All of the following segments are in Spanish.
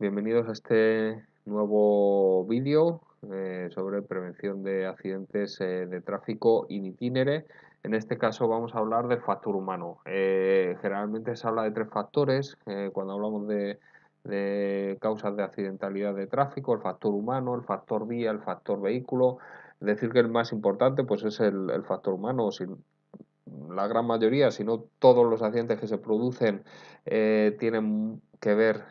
Bienvenidos a este nuevo vídeo sobre prevención de accidentes de tráfico in itinere. En este caso vamos a hablar del factor humano. Generalmente se habla de tres factores cuando hablamos de causas de accidentalidad de tráfico: el factor humano, el factor vía, el factor vehículo. Es decir, que el más importante pues es el factor humano. Si la gran mayoría, si no todos los accidentes que se producen tienen que ver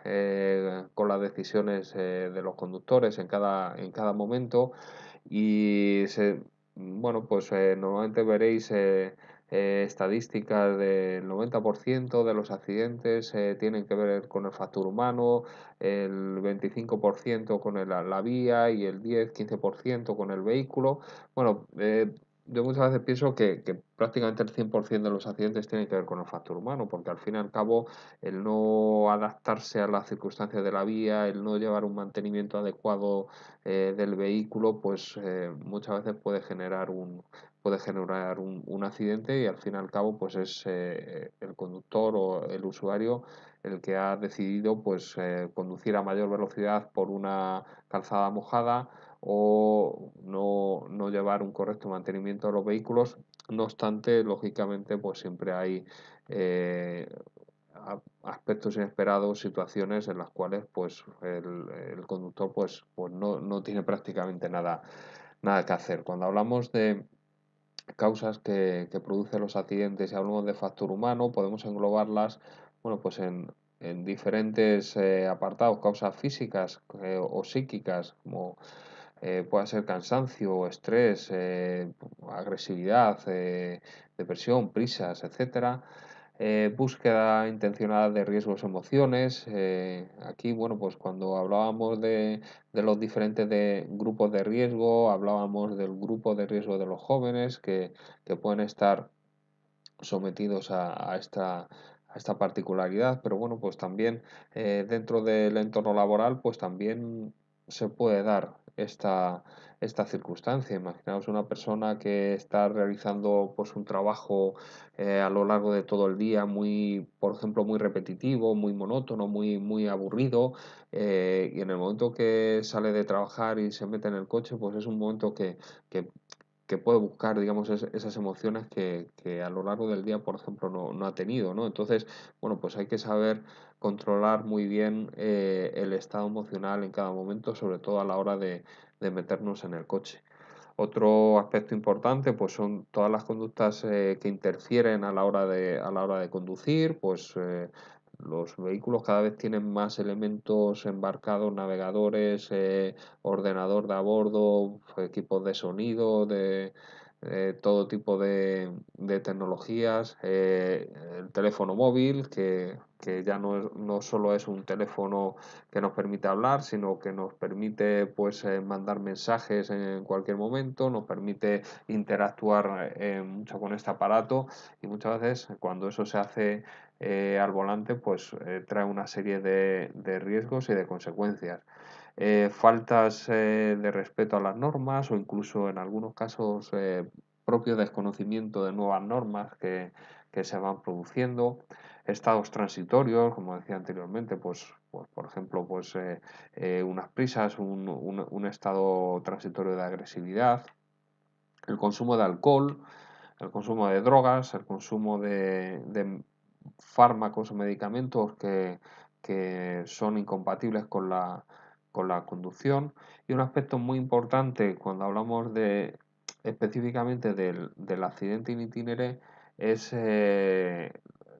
con las decisiones de los conductores en cada momento y bueno, pues normalmente veréis estadísticas del 90% de los accidentes tienen que ver con el factor humano, el 25% con la vía y el 10-15% con el vehículo. Bueno, yo muchas veces pienso que prácticamente el 100% de los accidentes tienen que ver con el factor humano, porque al fin y al cabo el no adaptarse a las circunstancias de la vía, el no llevar un mantenimiento adecuado del vehículo, pues muchas veces puede generar un accidente, y al fin y al cabo pues es el conductor o el usuario el que ha decidido pues conducir a mayor velocidad por una calzada mojada o no llevar un correcto mantenimiento de los vehículos. No obstante, lógicamente, pues siempre hay eh, aspectos inesperados, situaciones en las cuales pues el conductor pues no tiene prácticamente nada que hacer. Cuando hablamos de causas que producen los accidentes y hablamos de factor humano, podemos englobarlas, bueno, pues en diferentes apartados: causas físicas o psíquicas, como pueda ser cansancio, estrés, agresividad, depresión, prisas, etcétera. Búsqueda intencionada de riesgos, emociones. Aquí, bueno, pues cuando hablábamos de los diferentes grupos de riesgo, hablábamos del grupo de riesgo de los jóvenes que pueden estar sometidos a esta particularidad, pero bueno, pues también dentro del entorno laboral, pues también se puede dar esta circunstancia. Imaginaos una persona que está realizando pues un trabajo a lo largo de todo el día, por ejemplo, muy repetitivo, muy monótono, muy aburrido, y en el momento que sale de trabajar y se mete en el coche, pues es un momento que que puede buscar, digamos, esas emociones que a lo largo del día, por ejemplo, no ha tenido, ¿no? Entonces, bueno, pues hay que saber controlar muy bien el estado emocional en cada momento, sobre todo a la hora de meternos en el coche. Otro aspecto importante pues son todas las conductas que interfieren a la hora de conducir. Pues los vehículos cada vez tienen más elementos embarcados: navegadores, ordenador de a bordo, equipos de sonido, de todo tipo de tecnologías, el teléfono móvil, que ya no solo es un teléfono que nos permite hablar, sino que nos permite pues mandar mensajes en cualquier momento, nos permite interactuar mucho con este aparato, y muchas veces cuando eso se hace al volante pues trae una serie de riesgos y de consecuencias. Faltas de respeto a las normas, o incluso en algunos casos propio desconocimiento de nuevas normas que se van produciendo. Estados transitorios, como decía anteriormente, pues por ejemplo, pues unas prisas, un estado transitorio de agresividad, el consumo de alcohol, el consumo de drogas, el consumo de fármacos o medicamentos que son incompatibles con la conducción. Y un aspecto muy importante cuando hablamos específicamente del accidente in itinere es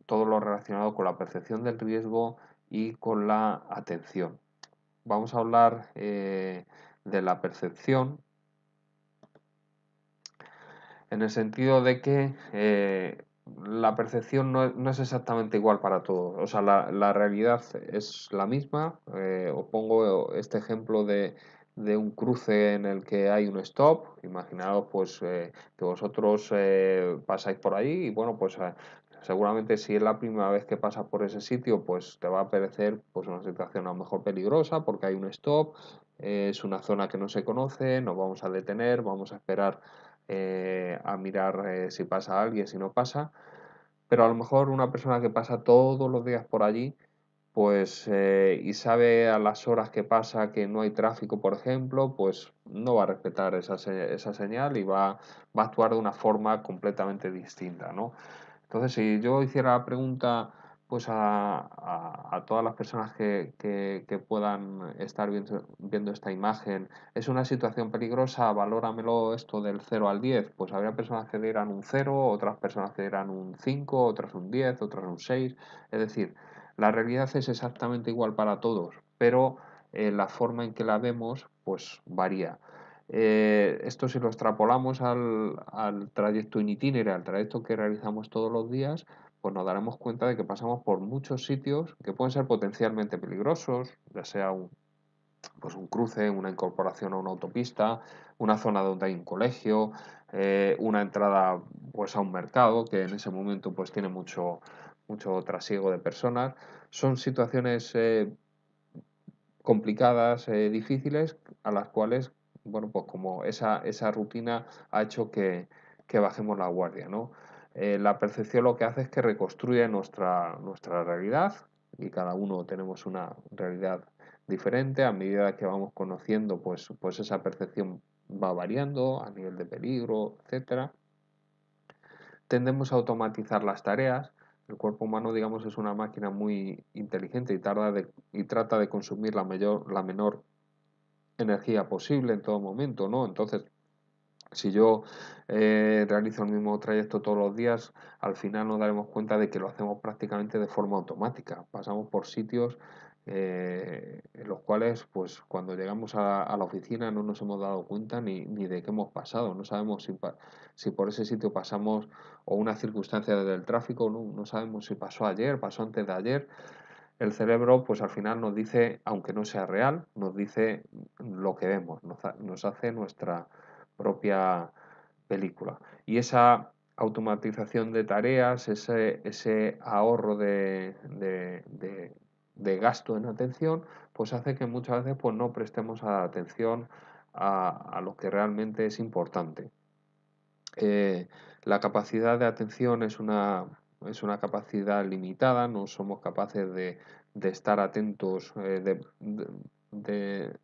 todo lo relacionado con la percepción del riesgo y con la atención. Vamos a hablar de la percepción, en el sentido de que la percepción no es exactamente igual para todos. O sea, la realidad es la misma. Os pongo este ejemplo de un cruce en el que hay un stop. Imaginaos pues que vosotros pasáis por ahí y bueno, pues seguramente si es la primera vez que pasas por ese sitio, pues te va a parecer pues una situación a lo mejor peligrosa porque hay un stop, es una zona que no se conoce, nos vamos a detener, vamos a esperar a mirar si pasa alguien, si no pasa. Pero a lo mejor una persona que pasa todos los días por allí, y sabe a las horas que pasa que no hay tráfico, por ejemplo, pues no va a respetar esa señal y va a actuar de una forma completamente distinta, ¿no? Entonces, si yo hiciera la pregunta pues a todas las personas que puedan estar viendo esta imagen, ¿es una situación peligrosa? Valóramelo esto del 0 al 10. Pues habría personas que dieran un 0, otras personas que dieran un 5, otras un 10, otras un 6. Es decir, la realidad es exactamente igual para todos, pero la forma en que la vemos pues varía. Esto si lo extrapolamos al trayecto in itinere, al trayecto que realizamos todos los días, pues nos daremos cuenta de que pasamos por muchos sitios que pueden ser potencialmente peligrosos, ya sea pues un cruce, una incorporación a una autopista, una zona donde hay un colegio, una entrada pues a un mercado que en ese momento pues tiene mucho trasiego de personas. Son situaciones complicadas, difíciles, a las cuales, bueno, pues como esa rutina ha hecho que bajemos la guardia, ¿no? La percepción lo que hace es que reconstruye nuestra realidad y cada uno tenemos una realidad diferente. A medida que vamos conociendo, pues esa percepción va variando a nivel de peligro, etcétera. Tendemos a automatizar las tareas. El cuerpo humano, digamos, es una máquina muy inteligente y trata de consumir la menor energía posible en todo momento, ¿no? Entonces, si yo realizo el mismo trayecto todos los días, al final nos daremos cuenta de que lo hacemos prácticamente de forma automática. Pasamos por sitios en los cuales, pues, cuando llegamos a la oficina no nos hemos dado cuenta ni de qué hemos pasado. No sabemos si por ese sitio pasamos o una circunstancia del tráfico, no sabemos si pasó ayer, pasó antes de ayer. El cerebro, pues al final nos dice, aunque no sea real, nos dice lo que vemos, nos hace nuestra propia película. Y esa automatización de tareas, ese ahorro de gasto en atención, pues hace que muchas veces pues, no prestemos atención a lo que realmente es importante. Eh, la capacidad de atención es una capacidad limitada, no somos capaces de estar atentos, de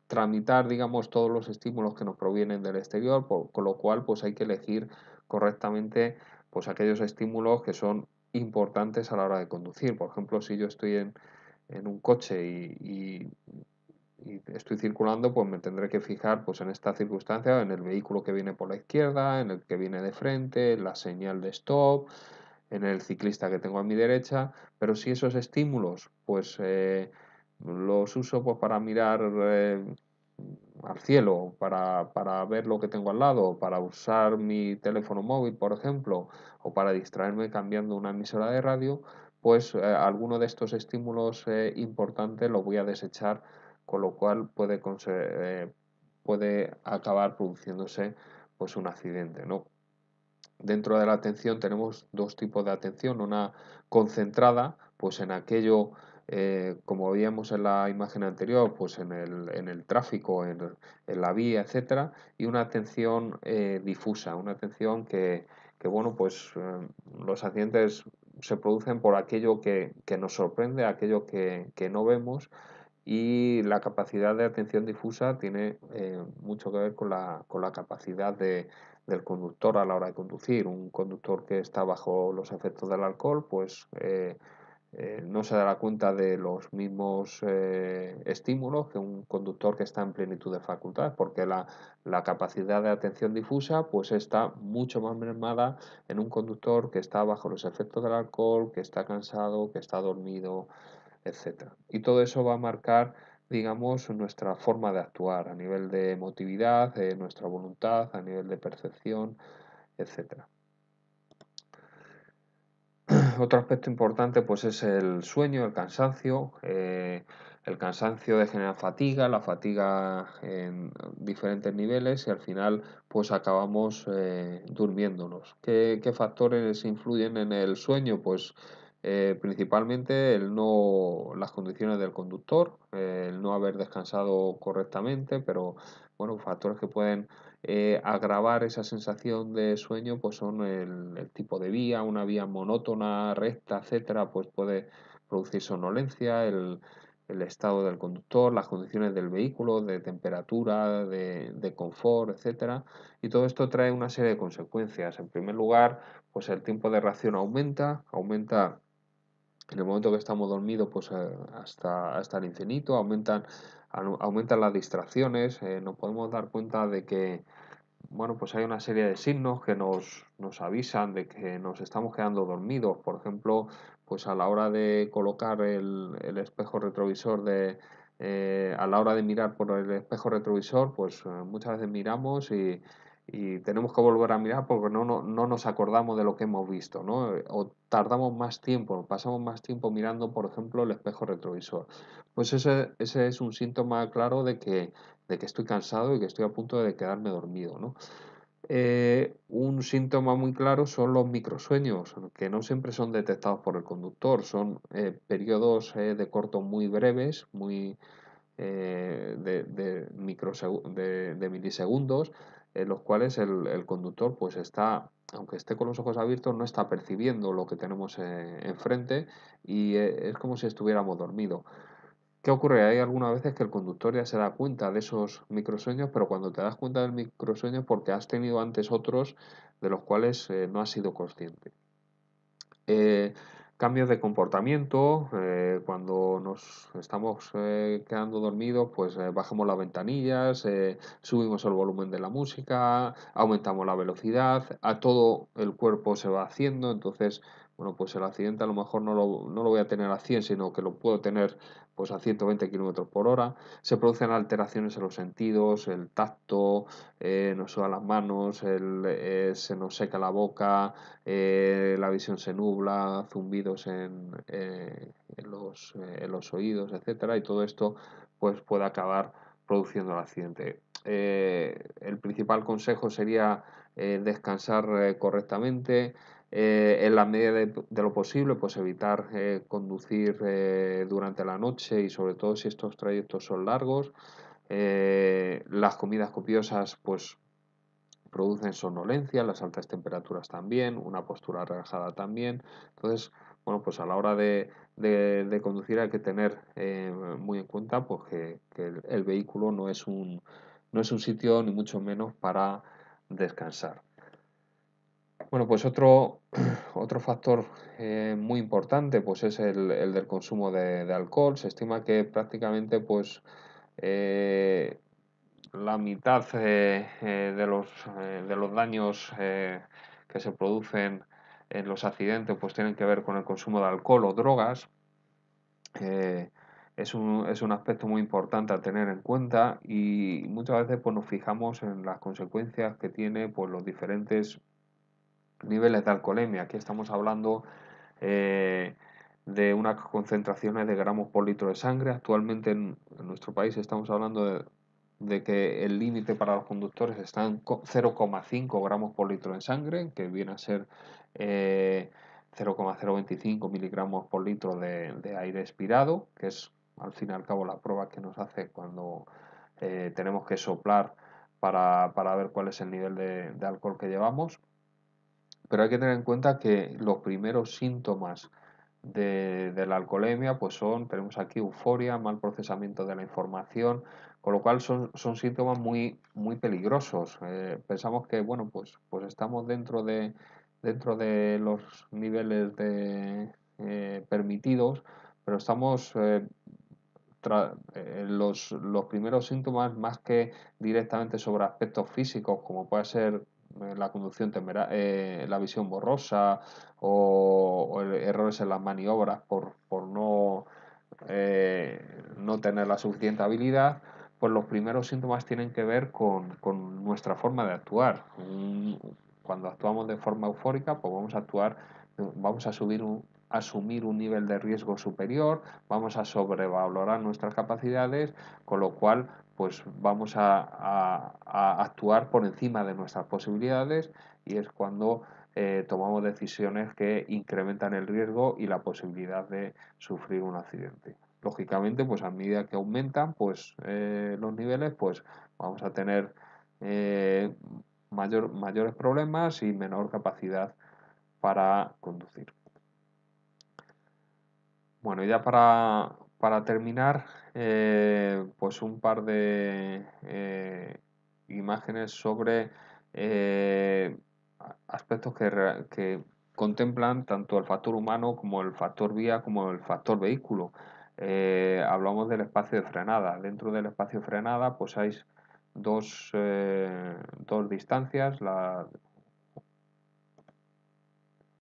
tramitar, digamos, todos los estímulos que nos provienen del exterior, con lo cual pues hay que elegir correctamente pues aquellos estímulos que son importantes a la hora de conducir. Por ejemplo, si yo estoy en un coche y estoy circulando, pues me tendré que fijar pues en esta circunstancia, en el vehículo que viene por la izquierda, en el que viene de frente, en la señal de stop, en el ciclista que tengo a mi derecha, pero si esos estímulos pues los uso pues para mirar al cielo, para ver lo que tengo al lado, para usar mi teléfono móvil, por ejemplo, o para distraerme cambiando una emisora de radio, pues alguno de estos estímulos importantes lo voy a desechar, con lo cual puede acabar produciéndose pues un accidente, ¿no? Dentro de la atención tenemos dos tipos de atención, una concentrada, pues en aquello, como veíamos en la imagen anterior, pues en el tráfico, en la vía, etcétera, y una atención difusa, una atención que bueno, pues los accidentes se producen por aquello que nos sorprende, aquello que no vemos, y la capacidad de atención difusa tiene mucho que ver con la capacidad del conductor a la hora de conducir. Un conductor que está bajo los efectos del alcohol, pues no se dará cuenta de los mismos estímulos que un conductor que está en plenitud de facultades, porque la capacidad de atención difusa pues está mucho más mermada en un conductor que está bajo los efectos del alcohol, que está cansado, que está dormido, etcétera. Y todo eso va a marcar, digamos, nuestra forma de actuar a nivel de emotividad, nuestra voluntad, a nivel de percepción, etcétera. Otro aspecto importante pues es el sueño, el cansancio. El cansancio degenera fatiga, la fatiga en diferentes niveles y al final pues acabamos durmiéndonos. ¿Qué factores influyen en el sueño? Pues principalmente las condiciones del conductor, el no haber descansado correctamente, pero bueno, factores que pueden agravar esa sensación de sueño pues son el tipo de vía, una vía monótona, recta, etcétera, pues producir somnolencia, el estado del conductor, las condiciones del vehículo, de temperatura, de confort, etcétera. Y todo esto trae una serie de consecuencias. En primer lugar, pues el tiempo de reacción aumenta en el momento que estamos dormidos, pues hasta el infinito, aumentan las distracciones, nos podemos dar cuenta de que bueno, pues hay una serie de signos que nos avisan de que nos estamos quedando dormidos. Por ejemplo, pues a la hora de colocar el espejo retrovisor a la hora de mirar por el espejo retrovisor, pues muchas veces miramos y tenemos que volver a mirar porque no nos acordamos de lo que hemos visto, ¿no? O tardamos más tiempo, pasamos más tiempo mirando, por ejemplo, el espejo retrovisor. Pues ese es un síntoma claro de que estoy cansado y que estoy a punto de quedarme dormido, ¿no? Un síntoma muy claro son los microsueños, que no siempre son detectados por el conductor, son periodos de corto muy breves, de milisegundos, en los cuales el conductor pues está, aunque esté con los ojos abiertos, no está percibiendo lo que tenemos enfrente y es como si estuviéramos dormidos. ¿Qué ocurre? Hay algunas veces que el conductor ya se da cuenta de esos microsueños, pero cuando te das cuenta del microsueño es porque has tenido antes otros de los cuales no has sido consciente. Eh, Cambios de comportamiento, cuando nos estamos quedando dormidos, pues bajamos las ventanillas, subimos el volumen de la música, aumentamos la velocidad, a todo el cuerpo se va haciendo, entonces, bueno, pues el accidente a lo mejor no lo voy a tener a 100, sino que lo puedo tener pues a 120 kilómetros por hora. Se producen alteraciones en los sentidos, el tacto, nos sudan las manos, se nos seca la boca, la visión se nubla, zumbidos en los oídos, etcétera, y todo esto pues puede acabar produciendo el accidente. El principal consejo sería descansar correctamente, en la medida de lo posible, pues evitar conducir durante la noche y sobre todo si estos trayectos son largos. Las comidas copiosas, pues producen somnolencia, las altas temperaturas también, una postura relajada también. Entonces, bueno, pues a la hora de conducir hay que tener muy en cuenta pues, que el vehículo no es un sitio ni mucho menos para descansar. Bueno, pues otro factor muy importante pues es el del consumo de alcohol. Se estima que prácticamente pues eh, la mitad de los daños que se producen en los accidentes pues tienen que ver con el consumo de alcohol o drogas. Eh, es un aspecto muy importante a tener en cuenta y muchas veces pues, nos fijamos en las consecuencias que tiene pues, los diferentes niveles de alcoholemia. Aquí estamos hablando eh, de unas concentraciones de gramos por litro de sangre. Actualmente en nuestro país estamos hablando de que el límite para los conductores está en 0,5 gramos por litro de sangre, que viene a ser 0,025 miligramos por litro de aire expirado, que es al fin y al cabo la prueba que nos hace cuando tenemos que soplar para ver cuál es el nivel de alcohol que llevamos. Pero hay que tener en cuenta que los primeros síntomas de la alcoholemia pues tenemos aquí euforia, mal procesamiento de la información, con lo cual son síntomas muy, muy peligrosos. Pensamos que bueno, pues estamos dentro de los niveles permitidos, pero estamos los primeros síntomas, más que directamente sobre aspectos físicos, como puede ser la conducción la visión borrosa o errores en las maniobras por no tener la suficiente habilidad, pues los primeros síntomas tienen que ver con nuestra forma de actuar. Cuando actuamos de forma eufórica, pues vamos a asumir un nivel de riesgo superior, vamos a sobrevalorar nuestras capacidades, con lo cual pues vamos a actuar por encima de nuestras posibilidades y es cuando tomamos decisiones que incrementan el riesgo y la posibilidad de sufrir un accidente. Lógicamente, pues a medida que aumentan pues, los niveles, pues vamos a tener eh, mayores problemas y menor capacidad para conducir. Bueno, ya para terminar, pues un par de imágenes sobre aspectos que contemplan tanto el factor humano como el factor vía como el factor vehículo. Hablamos del espacio de frenada. Dentro del espacio de frenada, pues hay dos distancias,